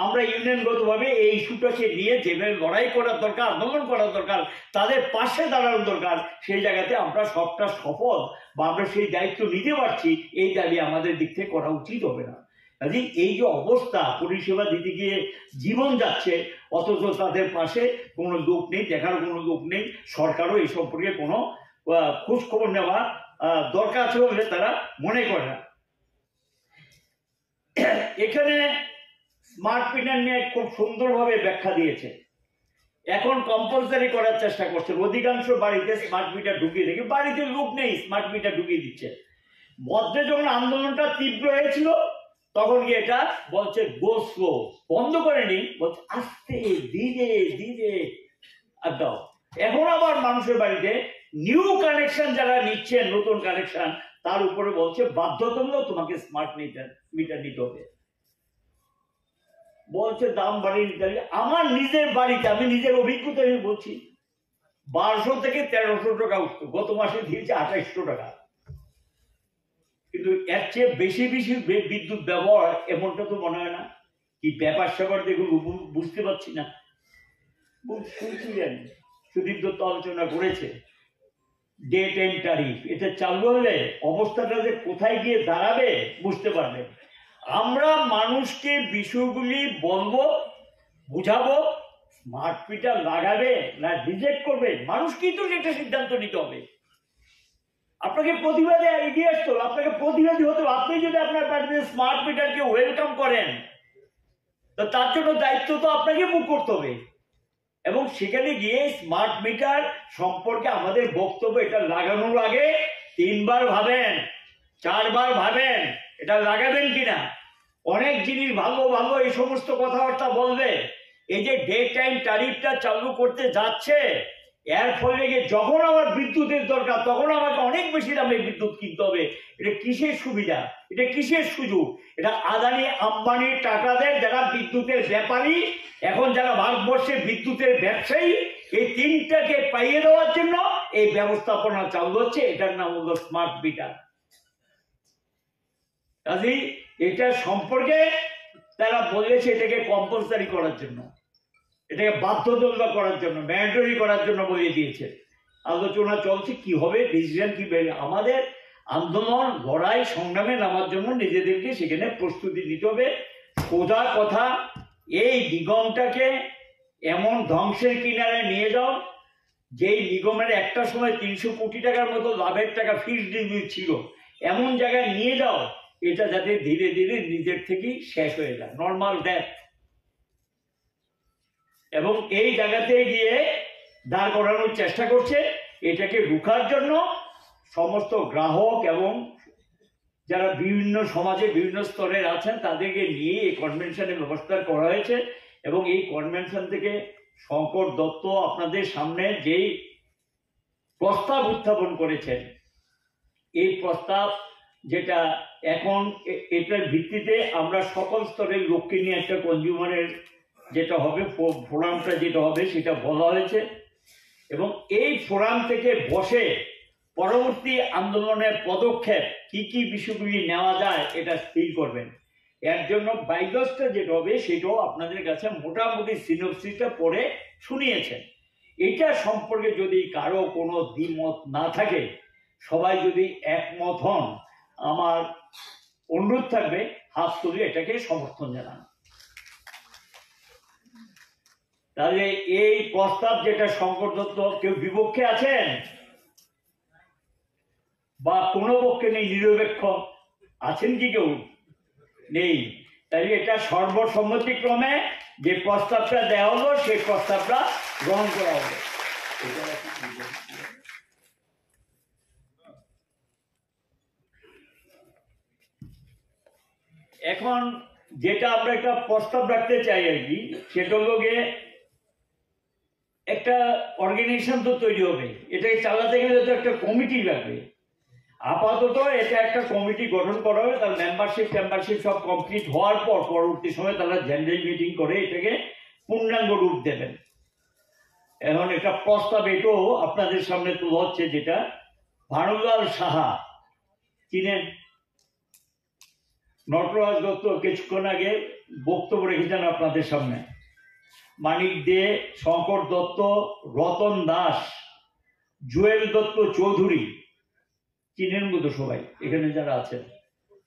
আমরা ইউনিয়নগতভাবে এই ইস্যুটাকে নিয়ে যেভাবে লড়াই করার দরকার, আন্দোলন করার দরকার, তাদের পাশে দাঁড়ানোর দরকার, সেই জায়গাতে আমরা সবটা সফল বা আমরা সেই দায়িত্ব নিতে পারছি, এই দাবি আমাদের দিক থেকে করা উচিত হবে না। কাজে এই যে অবস্থা, পরিষেবা দিতে গিয়ে জীবন যাচ্ছে, অথচ তাদের পাশে কোনো লোক নেই, দেখার কোনো লোক নেই, সরকারও এই সম্পর্কে কোনো খোঁজ খবর নেওয়ার দরকার আছে বলে তারা মনে করে না। এখানে স্মার্ট মিটার নিয়ে খুব সুন্দরভাবে ব্যাখ্যা দিয়েছে। এখন কম্পালসারি করার চেষ্টা করছে, অধিকাংশ বাড়িতে স্মার্ট মিটার ঢুকিয়ে দেখি, বাড়িতে লোক নেই, স্মার্ট মিটার ঢুকিয়ে দিচ্ছে। মধ্যে যখন আন্দোলনটা তীব্র হয়েছিল তখন কি এটা বলছে গো স্লো, বন্ধ করেনি, বলছে আস্তে ধীরে ধীরে দাও। এখন আবার মানুষের বাড়িতে নিউ কানেকশন যারা নিচ্ছে, নতুন কানেকশন, তার উপরে বলছে বাধ্যতামূলক তোমাকে স্মার্ট মিটার নিতে হবে, বলছে দাম বাড়িয়ে নিতে হবে। আমার নিজের বাড়িতে, আমি নিজের অভিজ্ঞতা বলছি, 1200 থেকে 1300 টাকা উঠতো, গত মাসে দিয়েছে 2800 টাকা। কিন্তু এর চেয়ে বেশি বেশি বিদ্যুৎ ব্যবহার এমনটা তো মনে হয় না। কি ব্যাপার স্যাপার যেগুলো বুঝতে পারছি না, শুনছিলেন সুদীপ দত্ত আলোচনা করেছে, ডে টাইম ট্যারিফ, এটা চালু হলে অবস্থাটা যে কোথায় গিয়ে দাঁড়াবে বুঝতে পারবেন। আমরা মানুষকে বিষয়গুলি বলবো, বুঝাবো, স্মার্ট মিটার লাগাবে না রিজেক্ট করবে, মানুষকেই তো এটা সিদ্ধান্ত নিতে হবে। আপনাকে প্রতিবাদে এগিয়ে আসতে হবে, আপনাকে প্রতিবাদী হতে হবে। আপনি যদি আপনার বাড়িতে স্মার্ট মিটারকে ওয়েলকাম করেন, তো তার জন্য দায়িত্ব তো আপনাকে মুখ করতে হবে। এবং সেখানে গিয়ে স্মার্ট মিটার সম্পর্কে আমাদের বক্তব্য, এটা লাগানোর আগে 3 বার ভাবেন, 4 বার ভাবেন এটা লাগাবেন কিনা। অনেক জিনিস ভালো ভালো এই সমস্ত কথাবার্তা বলবে। এই যে ডে টাইম ট্যারিফটা চালু করতে যাচ্ছে, এর ফলে যখন আমার বিদ্যুতের দরকার তখন আমাকে অনেক বেশি দামে বিদ্যুৎ কিনতে হবে। এটা কিসের সুবিধা, এটা কিসের সুযোগ? এটা আদানি আম্বানির টাকাদের, যারা বিদ্যুতের ব্যাপারী, এখন যারা ভারতবর্ষে বিদ্যুতের ব্যবসায়ী, এই তিনটাকে পাইয়ে দেওয়ার জন্য এই ব্যবস্থাপনা চালু হচ্ছে। এটার নাম হলো স্মার্ট মিটার। কাজেই এটা সম্পর্কে তারা বলেছে এটাকে কম্পালসারি করার জন্য। এটাকে বাধ্যতামূলক করার জন্য, ম্যান্ডেটরি করার জন্য বলিয়ে দিয়েছে। আলোচনা চলছে কি হবে, ডিসিশন কি বেরিয়ে। আমাদের আন্দোলন, লড়াই, সংগ্রামে নামার জন্য নিজেদেরকে সেখানে প্রস্তুতি নিতে হবে। সোজা কথা, এই নিগমটাকে এমন ধ্বংসের কিনারে নিয়ে যাও যেই নিগমের একটা সময় 300 কোটি টাকার মতো লাভের টাকা ফিক্সড ডিপোজিট ছিল, এমন জায়গায় নিয়ে যাও এটা যাতে ধীরে ধীরে নিজের থেকেই শেষ হয়ে যায়, নর্মাল ডেথ। এবং এই জায়গাতে গিয়ে দাঁড় করানোর চেষ্টা করছে। এটাকে রুখার জন্য সমস্ত গ্রাহক এবং যারা বিভিন্ন সমাজে বিভিন্ন স্তরের আছেন তাদেরকে নিয়ে এই কনভেনশনের ব্যবস্থা করা হয়েছে। এবং এই কনভেনশন থেকে শঙ্কর দত্ত আপনাদের সামনে যেই প্রস্তাব উত্থাপন করেছেন, এই প্রস্তাব যেটা এখন এটার ভিত্তিতে আমরা সকল স্তরের লোককে নিয়ে একটা কনজিউমারের যেটা হবে, ফোরামটা যেটা হবে সেটা বলা হয়েছে। এবং এই ফোরাম থেকে বসে পরবর্তী আন্দোলনের পদক্ষেপ কি কি বিষয়গুলি নেওয়া যায় এটা স্থির করবেন। এর জন্য বাইগসটা যেটা হবে সেটাও আপনাদের কাছে মোটামুটি সিনোপসিসটা পড়ে শুনিয়েছেন। এটা সম্পর্কে যদি কারো কোনো দ্বিমত না থাকে, সবাই যদি একমত হন, আমার অনুরোধ থাকবে হাত তুলে এটাকে সমর্থন জানান। তাহলে এই প্রস্তাব যেটা শঙ্কর দত্ত, কেউ বিপক্ষে আছেন বা কোনো পক্ষে নেই, নিরপেক্ষ আছেন কি কেউ? নেই। তাই এটা সর্বসম্মতিক্রমে যে প্রস্তাবটা দেওয়া হলো সেই প্রস্তাবটা গ্রহণ করা হবে। এখন যেটা আমরা একটা প্রস্তাব রাখতে চাই আর কি, সেটা হলো গিয়ে একটা অর্গানাইজেশন তো তৈরি হবে। এটাকে চালাতে গেলে তো একটা কমিটি লাগবে। আপাতত এটা একটা কমিটি গঠন করা হবে, তার মেম্বারশিপ সব কমপ্লিট হওয়ার পর পরবর্তী সময় তারা জেনারেল মিটিং করে এটাকে পূর্ণাঙ্গ রূপ দেবেন। এখন একটা প্রস্তাব এটাও আপনাদের সামনে তোলা হচ্ছে, যেটা ভানুলাল সাহা চিনেন, নটরাজ দত্ত কিছুক্ষণ আগে বক্তব্য রেখেছেন আপনাদের সামনে, মানিক দে, শঙ্কর দত্ত, রতন দাস, জুয়েল দত্ত চৌধুরী, চিনেন বোধ সবাই এখানে যারা আছেন,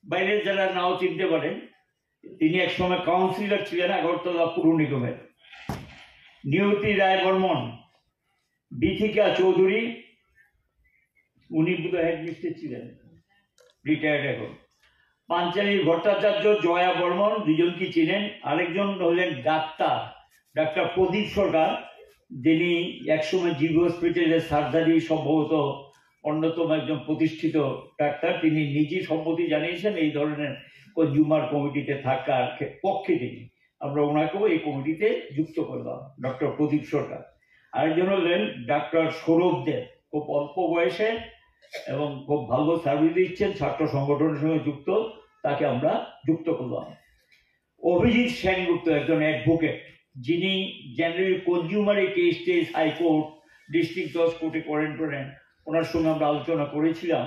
বাইরের যারা নাও চিনতে পারেন। তিনি একসময় কাউন্সিলর ছিলেন আগরতলা পুর নিগমের। নিয়তি রায় বর্মন, বিথিকা চৌধুরী, উনি বোধ হেডমিস্ট্রেস ছিলেন, রিটায়ার্ড এখন। পাঞ্চালী ভট্টাচার্য, জয়া বর্মন, দুজন কি চিনেন। আরেকজন হলেন ডাক্তার প্রদীপ সরকার, যিনি একসময় জিবি হসপিটালের সার্জারি সম্ভবত অন্যতম একজন প্রতিষ্ঠিত ডাক্তার। তিনি নিজেই সম্মতি জানিয়েছেন এই ধরনের কনজিউমার কমিটিতে থাকার পক্ষে। আমরা ওনাকেও এই কমিটিতে যুক্ত করলাম, ডক্টর প্রদীপ সরকার। আরেকজন হলেন ডাক্তার সৌরভ দেব, খুব অল্প বয়সে এবং খুব ভালো সার্ভিস দিচ্ছেন, ছাত্র সংগঠনের সঙ্গে যুক্ত, তাকে আমরা যুক্ত করলাম। অভিজিৎ সেনগুপ্ত, একজন অ্যাডভোকেট, যিনি জেনারেল কনজিউমারের কেস হাইকোর্ট, ডিস্ট্রিক্ট জজ কোর্টে করেন। ওনার সঙ্গে আমরা আলোচনা করেছিলাম,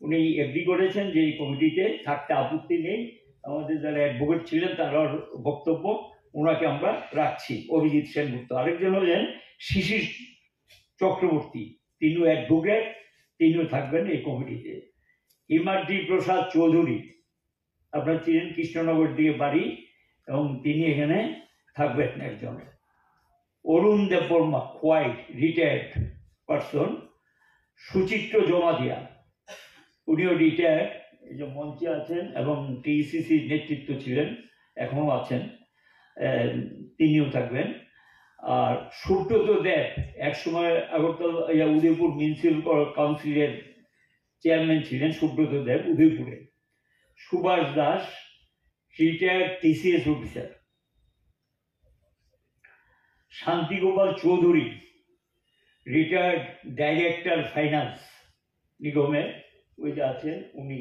উনি এগ্রি করেছেন যে এই কমিটিতে থাকতে আপত্তি নেই। আমাদের যারা অ্যাডভোকেট ছিলেন তার বক্তব্য, ওনাকে আমরা রাখছি, অভিজিৎ সেনগুপ্ত। আরেকজন হলেন শিশির চক্রবর্তী, তিনিও অ্যাডভোকেট, তিনিও থাকবেন এই কমিটিতে। হিমাদ্রি প্রসাদ চৌধুরী, আপনার চিনেন, কৃষ্ণনগর দিয়ে বাড়ি, এবং তিনি এখানে থাকবেন একজন। Arun Debbarma, quite, retired person. Suchitra Jamatia, উনিও রিটায়ার্ড, এই যে মঞ্চে আছেন এবং টিসিসি নেতৃত্ব ছিলেন, এখনো আছেন, তিনিও থাকবেন। আর সুব্রত দেব, একসময় আগরতলা উদয়পুর মিউনিসিপাল কাউন্সিলের চেয়ারম্যান ছিলেন সুব্রত দেব, উদয়পুরে। Subhash Das, retired TCS officer. Shantigopal Chowdhury, retired director finance নিগমের, ওই যে আছেন উনি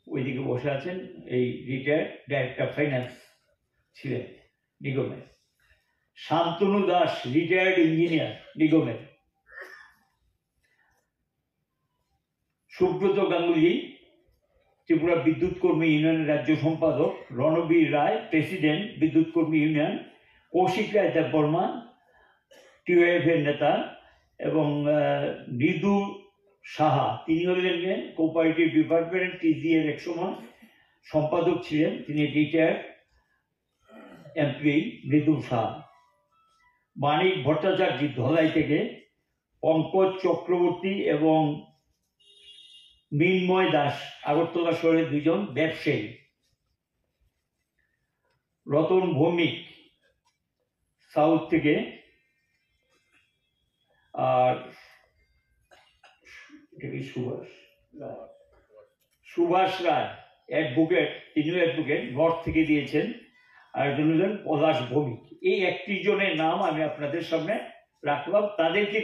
ওইদিকে বসে আছেন, এই রিটায়ার্ড ডাইরেক্টর ফাইন্যান্স ছিলেন নিগমের। শান্তনু দাস, রিটায়ার্ড ইঞ্জিনিয়ার নিগমের। সুব্রত গাঙ্গুলি, ত্রিপুরা বিদ্যুৎ কর্মী ইউনিয়নের রাজ্য সম্পাদক। রণবীর রায়, প্রেসিডেন্ট বিদ্যুৎ কর্মী ইউনিয়ন, কৌশিক রায় দেববর্মা টিওএফ এর নেতা, এবং মৃদু সাহা, তিনি হলেন কোঅপারেটিভ ডিপার্টমেন্ট টিজি এর একসময় সম্পাদক ছিলেন, তিনি রিটায়ার্ড এমপ্লয়ি মৃদু সাহা। মানিক ভট্টাচার্য ধলাই থেকে, পঙ্কজ চক্রবর্তী এবং মৃন্ময় দাস আগরতলা শহরের দুজন ব্যবসায়ী। রতন ভৌমিক সাউথ থেকে, আর সুভাষ রায় অ্যাডভোকেট, তিনিও অ্যাডভোকেট, নর্থ থেকে দিয়েছেন। আর একজন হলেন পলাশ ভৌমিক। এই 31 জনের নাম আমি আপনাদের সামনে রাখলাম, তাদেরকে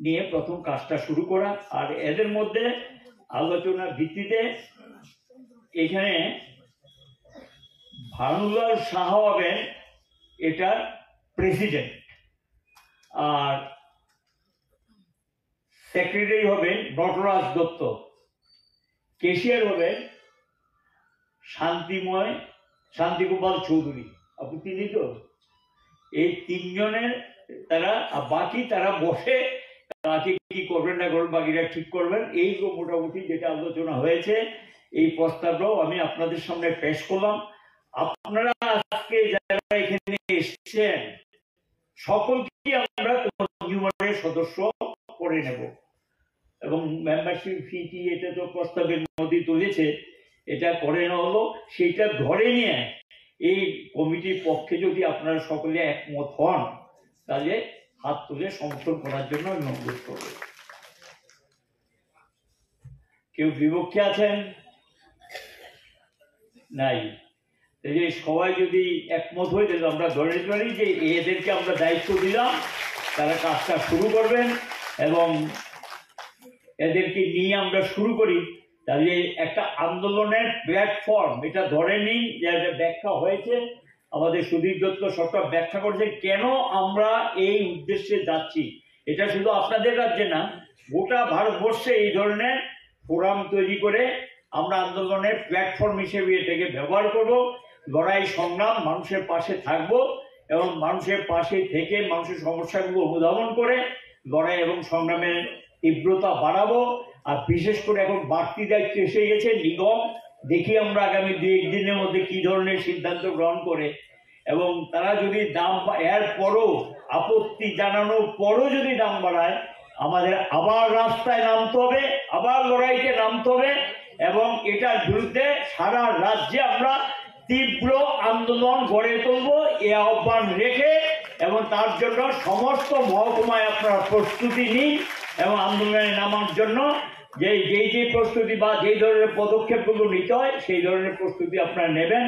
নিয়ে প্রথম কাজটা শুরু করা। আর এদের মধ্যে আলোচনার ভিত্তিতে এখানে ভানুলাল সাহা হবেন এটার প্রেসিডেন্ট, আর সেক্রেটারি হবেন নটরাজ দত্ত, কেশিয়ার হবেন শান্তিগোপাল চৌধুরী, আপনি তিনি তো। এই 3 জনের তারা বসে কাকে কি করবেন না করবেন বাকিরা ঠিক করবেন। এই মোটামুটি যেটা আলোচনা হয়েছে, এই প্রস্তাবটাও আমি আপনাদের সামনে পেশ করলাম। আপনারা আজকে যারা এখানে এসেছেন সকলকে আমরা কনজিউমারের সদস্য করে নেব, এবং মেম্বারশিপ ফি কি এটা তো প্রস্তাবের মধ্যে তুলেছে, এটা করে নেওয়া হলো। সেইটা ধরে নিয়ে এই কমিটির পক্ষে যদি আপনারা সকলে একমত হন, তাহলে হাত তুলে সমর্থন করার জন্য আমি অনুরোধ করব। কেউ বিপক্ষে আছেন? নাই। সবাই যদি একমত হয়ে, তাহলে আমরা ধরে নিতে পারি যে এদেরকে আমরা দায়িত্ব দিলাম, তারা কাজটা শুরু করবেন, এবং এদেরকে নিয়ে আমরা শুরু করি। তাহলে একটা আন্দোলনের প্ল্যাটফর্ম এটা ধরে নিন, যে ব্যাখ্যা হয়েছে, আমাদের সুধীর দত্ত সবটা ব্যাখ্যা করছে কেন আমরা এই উদ্দেশ্যে যাচ্ছি। এটা শুধু আপনাদের রাজ্যে না, গোটা ভারতবর্ষে এই ধরনের ফোরাম তৈরি করে আমরা আন্দোলনের প্ল্যাটফর্ম হিসেবে এটাকে ব্যবহার করব। লড়াই সংগ্রাম, মানুষের পাশে থাকব, এবং মানুষের পাশে থেকে মানুষের সমস্যাগুলো অনুধাবন করে লড়াই এবং সংগ্রামের তীব্রতা বাড়াবো। আর বিশেষ করে এখন বাড়তি দায়িত্ব এসে গেছে নিগম, দেখি আমরা আগামী 2-1 দিনের মধ্যে কি ধরনের সিদ্ধান্ত গ্রহণ করে, এবং তারা যদি দাম এর পরও আপত্তি জানানোর পরও যদি দাম বাড়ায়, আমাদের আবার রাস্তায় নামতে হবে, আবার লড়াইতে নামতে হবে, এবং এটার বিরুদ্ধে সারা রাজ্যে আমরা তীব্র আন্দোলন গড়ে তুলব, এ আহ্বান রেখে, এবং তার জন্য সমস্ত মহকুমায় আপনারা প্রস্তুতি নিন, এবং আন্দোলনে নামার জন্য যেই প্রস্তুতি বা যেই ধরনের পদক্ষেপগুলো নিতে হয় সেই ধরনের প্রস্তুতি আপনারা নেবেন।